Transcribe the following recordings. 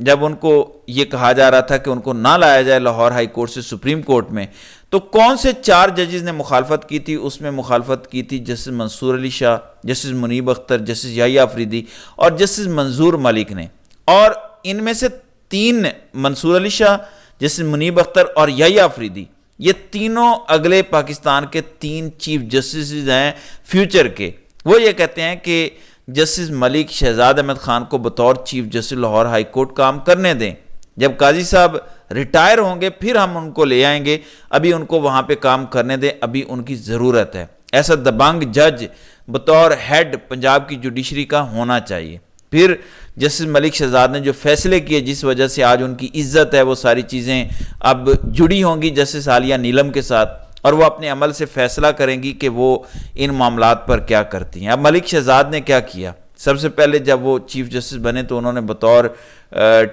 جب ان کو یہ کہا جا رہا تھا کہ ان کو نہ لایا جائے لاہور ہائی کورٹ سے سپریم کورٹ میں، تو کون سے 4 ججز نے مخالفت کی تھی؟ اس میں مخالفت کی تھی جسٹس منصور علی شاہ، جسٹس منیب اختر، جسٹس یحییٰ آفریدی اور جسٹس منظور ملک نے، اور ان میں سے 3 منصور علی شاہ، جسٹس منیب اختر اور یحییٰ آفریدی، یہ تینوں اگلے پاکستان کے 3 چیف جسٹسز ہیں فیوچر کے۔ وہ یہ کہتے ہیں کہ جسٹس ملک شہزاد احمد خان کو بطور chief justice Lahore high court کام کرنے دیں، جب قاضی صاحب ریٹائر ہوں گے پھر ہم ان کو لے آئیں گے، ابھی ان کو وہاں پہ کام کرنے دیں، ابھی ان کی ضرورت ہے۔ ایسا دبنگ جج بطور ہیڈ پنجاب کی جوڈیشری کا ہونا چاہیے۔ پھر جسٹس ملک شہزاد نے جو فیصلے کیے جس وجہ سے آج ان کی عزت ہے، وہ ساری چیزیں اب جڑی ہوں گی جسٹس عالیہ نیلم کے ساتھ، اور وہ اپنے عمل سے فیصلہ کریں گی کہ وہ ان معاملات پر کیا کرتی ہیں۔ اب ملک شہزاد نے کیا کیا؟ سب سے پہلے جب وہ چیف جسٹس بنے تو انہوں نے بطور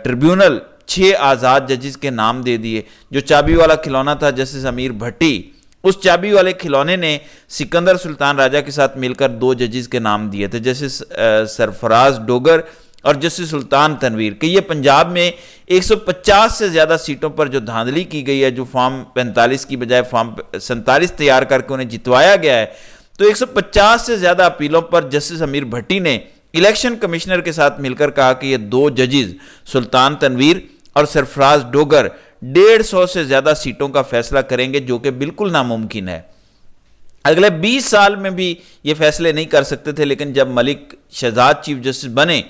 ٹریبیونل 6 آزاد ججز کے نام دے دیے۔ جو چابی والا کھلونا تھا جسٹس امیر بھٹی، اس چابی والے کھلونے نے سکندر سلطان راجہ کے ساتھ مل کر 2 ججز کے نام دیے تھے، جسٹس سرفراز ڈوگر اور جسٹس سلطان تنویر، کہ یہ پنجاب میں 150 سے زیادہ سیٹوں پر جو دھاندلی کی گئی ہے، جو فارم 45 کی بجائے فارم 47 تیار کر کے انہیں جتوایا گیا ہے، تو 150 سے زیادہ اپیلوں پر جسٹس امیر بھٹی نے الیکشن کمشنر کے ساتھ مل کر کہا کہ یہ 2 ججز سلطان تنویر اور سرفراز ڈوگر 150 سے زیادہ سیٹوں کا فیصلہ کریں گے، جو کہ بالکل ناممکن ہے۔ اگلے 20 سال میں بھی یہ فیصلے نہیں کر سکتے تھے، لیکن جب ملک شہزاد چیف جسٹس بنے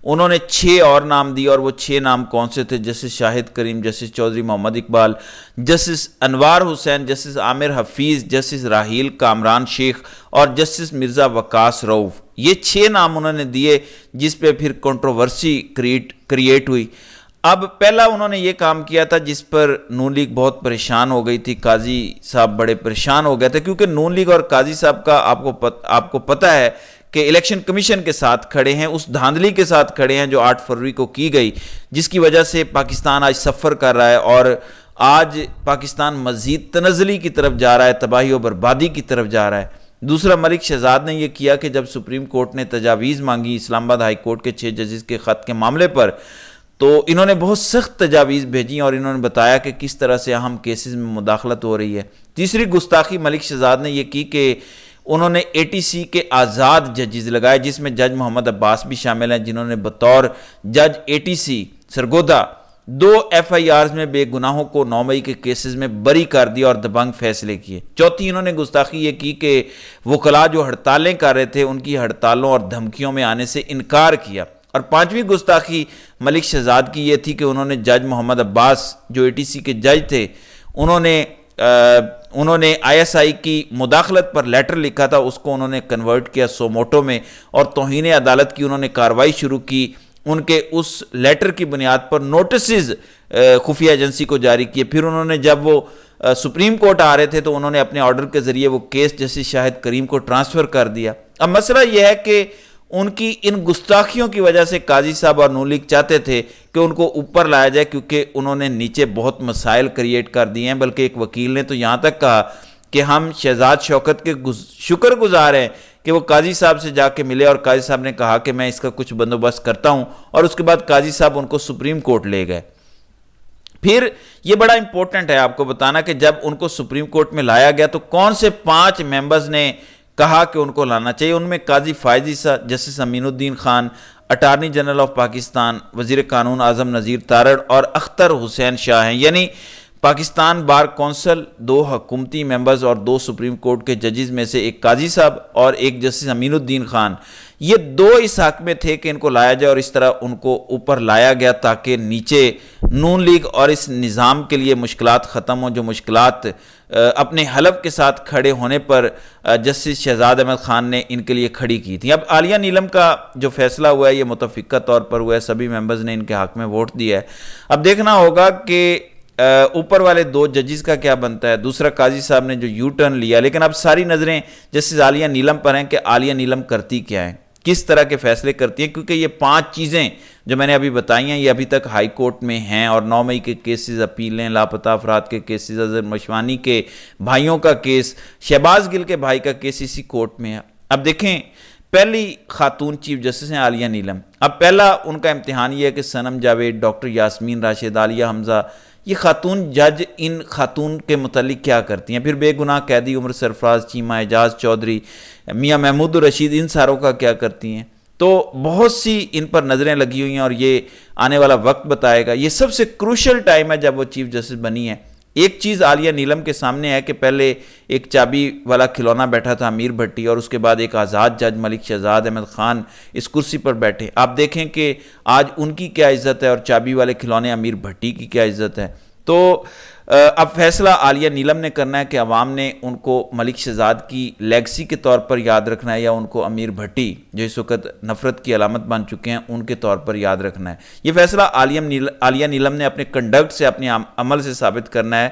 انہوں نے 6 اور نام دی، اور وہ 6 نام کون سے تھے؟ جسٹس شاہد کریم، جسٹس چودھری محمد اقبال، جسٹس انوار حسین، جسٹس عامر حفیظ، جسٹس راحیل کامران شیخ اور جسٹس مرزا وقاص رؤف۔ یہ 6 نام انہوں نے دیے، جس پہ پھر کنٹروورسی کریٹ ہوئی۔ اب پہلا انہوں نے یہ کام کیا تھا جس پر نون لیگ بہت پریشان ہو گئی تھی، قاضی صاحب بڑے پریشان ہو گئے تھے، کیونکہ نون لیگ اور قاضی صاحب کا آپ کو پتہ ہے کہ الیکشن کمیشن کے ساتھ کھڑے ہیں، اس دھاندلی کے ساتھ کھڑے ہیں جو 8 فروری کو کی گئی، جس کی وجہ سے پاکستان آج سفر کر رہا ہے، اور آج پاکستان مزید تنزلی کی طرف جا رہا ہے، تباہی و بربادی کی طرف جا رہا ہے۔ دوسرا، ملک شہزاد نے یہ کیا کہ جب سپریم کورٹ نے تجاویز مانگی اسلام آباد ہائی کورٹ کے 6 ججز کے خط کے معاملے پر، تو انہوں نے بہت سخت تجاویز بھیجی اور انہوں نے بتایا کہ کس طرح سے اہم کیسز میں مداخلت ہو رہی ہے۔ تیسری گستاخی ملک شہزاد نے یہ کی کہ انہوں نے ATC کے آزاد ججز لگائے، جس میں جج محمد عباس بھی شامل ہیں، جنہوں نے بطور جج ATC سرگودا 2 FIRs میں بے گناہوں کو 9 مئی کے کیسز میں بری کر دیا اور دبنگ فیصلے کیے۔ چوتھی انہوں نے گستاخی یہ کی کہ وکلاء جو ہڑتالیں کر رہے تھے ان کی ہڑتالوں اور دھمکیوں میں آنے سے انکار کیا۔ اور 5ویں گستاخی ملک شہزاد کی یہ تھی کہ انہوں نے جج محمد عباس جو ATC کے جج تھے، انہوں نے ISI کی مداخلت پر لیٹر لکھا تھا، اس کو انہوں نے کنورٹ کیا سو موٹو میں، اور توہین عدالت کی انہوں نے کارروائی شروع کی۔ ان کے اس لیٹر کی بنیاد پر نوٹسز خفیہ ایجنسی کو جاری کیے۔ پھر انہوں نے جب وہ سپریم کورٹ آ رہے تھے تو انہوں نے اپنے آرڈر کے ذریعے وہ کیس جسٹس شاہد کریم کو ٹرانسفر کر دیا۔ اب مسئلہ یہ ہے کہ ان کی ان گستاخیوں کی وجہ سے قاضی صاحب اور نون لیگ چاہتے تھے کہ ان کو اوپر لایا جائے، کیونکہ انہوں نے نیچے بہت مسائل کریٹ کر دیے ہیں، بلکہ ایک وکیل نے تو یہاں تک کہا کہ ہم شہزاد شوکت کے شکر گزار ہیں کہ وہ قاضی صاحب سے جا کے ملے، اور قاضی صاحب نے کہا کہ میں اس کا کچھ بندوبست کرتا ہوں، اور اس کے بعد قاضی صاحب ان کو سپریم کورٹ لے گئے۔ پھر یہ بڑا امپورٹنٹ ہے آپ کو بتانا کہ جب ان کو سپریم کورٹ میں لایا گیا تو کون سے 5 ممبرز نے کہا کہ ان کو لانا چاہیے۔ ان میں قاضی فائز عیسیٰ، justice Amin Uddin Khan, attorney general of Pakistan, وزیر قانون اعظم نذیر تارڑ اور اختر حسین شاہ ہیں، یعنی پاکستان بار کونسل 2 حکومتی ممبرز اور 2 سپریم کورٹ کے ججز میں سے ایک قاضی صاحب اور ایک جسٹس امین الدین خان، یہ 2 اس حق میں تھے کہ ان کو لایا جائے، اور اس طرح ان کو اوپر لایا گیا تاکہ نیچے نون لیگ اور اس نظام کے لیے مشکلات ختم ہوں، جو مشکلات اپنے حلف کے ساتھ کھڑے ہونے پر جسٹس شہزاد احمد خان نے ان کے لیے کھڑی کی تھی۔ اب عالیہ نیلم کا جو فیصلہ ہوا ہے یہ متفقہ طور پر ہوا ہے، سبھی ممبرز نے ان کے حق میں ووٹ دیا ہے۔ اب دیکھنا ہوگا کہ اوپر والے 2 ججز کا کیا بنتا ہے۔ دوسرا، قاضی صاحب نے جو یو ٹرن لیا، لیکن اب ساری نظریں جسٹس عالیہ نیلم پر ہیں کہ عالیہ نیلم کرتی کیا ہے، کس طرح کے فیصلے کرتی ہیں، کیونکہ یہ 5 چیزیں جو میں نے ابھی بتائی ہیں یہ ابھی تک ہائی کورٹ میں ہیں، اور 9 مئی کے کیسز، اپیلیں، لاپتہ افراد کے کیسز، اظہر مشوانی کے بھائیوں کا کیس، شہباز گل کے بھائی کا کیس اسی کورٹ میں ہے۔ اب دیکھیں پہلی خاتون چیف جسٹس ہیں عالیہ نیلم۔ اب پہلا ان کا امتحان یہ ہے کہ صنم جاوید، ڈاکٹر یاسمین راشد، عالیہ حمزہ، یہ خاتون جج ان خاتون کے متعلق کیا کرتی ہیں؟ پھر بے گناہ قیدی عمر سرفراز، چیمہ اعجاز چودھری، میاں محمود الرشید، ان ساروں کا کیا کرتی ہیں؟ تو بہت سی ان پر نظریں لگی ہوئی ہیں اور یہ آنے والا وقت بتائے گا۔ یہ سب سے کروشل ٹائم ہے جب وہ چیف جسٹس بنی ہے۔ ایک چیز عالیہ نیلم کے سامنے ہے کہ پہلے ایک چابی والا کھلونا بیٹھا تھا امیر بھٹی، اور اس کے بعد ایک آزاد جج ملک شہزاد احمد خان اس کرسی پر بیٹھے۔ آپ دیکھیں کہ آج ان کی کیا عزت ہے اور چابی والے کھلونے امیر بھٹی کی کیا عزت ہے۔ تو اب فیصلہ عالیہ نیلم نے کرنا ہے کہ عوام نے ان کو ملک شہزاد کی لیگسی کے طور پر یاد رکھنا ہے یا ان کو امیر بھٹی جو اس وقت نفرت کی علامت بن چکے ہیں ان کے طور پر یاد رکھنا ہے۔ یہ فیصلہ عالیہ نیلم نے اپنے کنڈکٹ سے، اپنے عمل سے ثابت کرنا ہے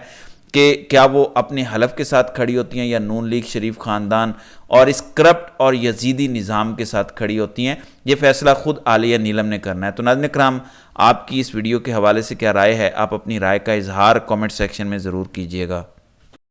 کہ کیا وہ اپنے حلف کے ساتھ کھڑی ہوتی ہیں یا نون لیگ شریف خاندان اور اس کرپٹ اور یزیدی نظام کے ساتھ کھڑی ہوتی ہیں۔ یہ فیصلہ خود عالیہ نیلم نے کرنا ہے۔ تو ناظرین کرام، آپ کی اس ویڈیو کے حوالے سے کیا رائے ہے؟ آپ اپنی رائے کا اظہار کامنٹ سیکشن میں ضرور کیجیے گا۔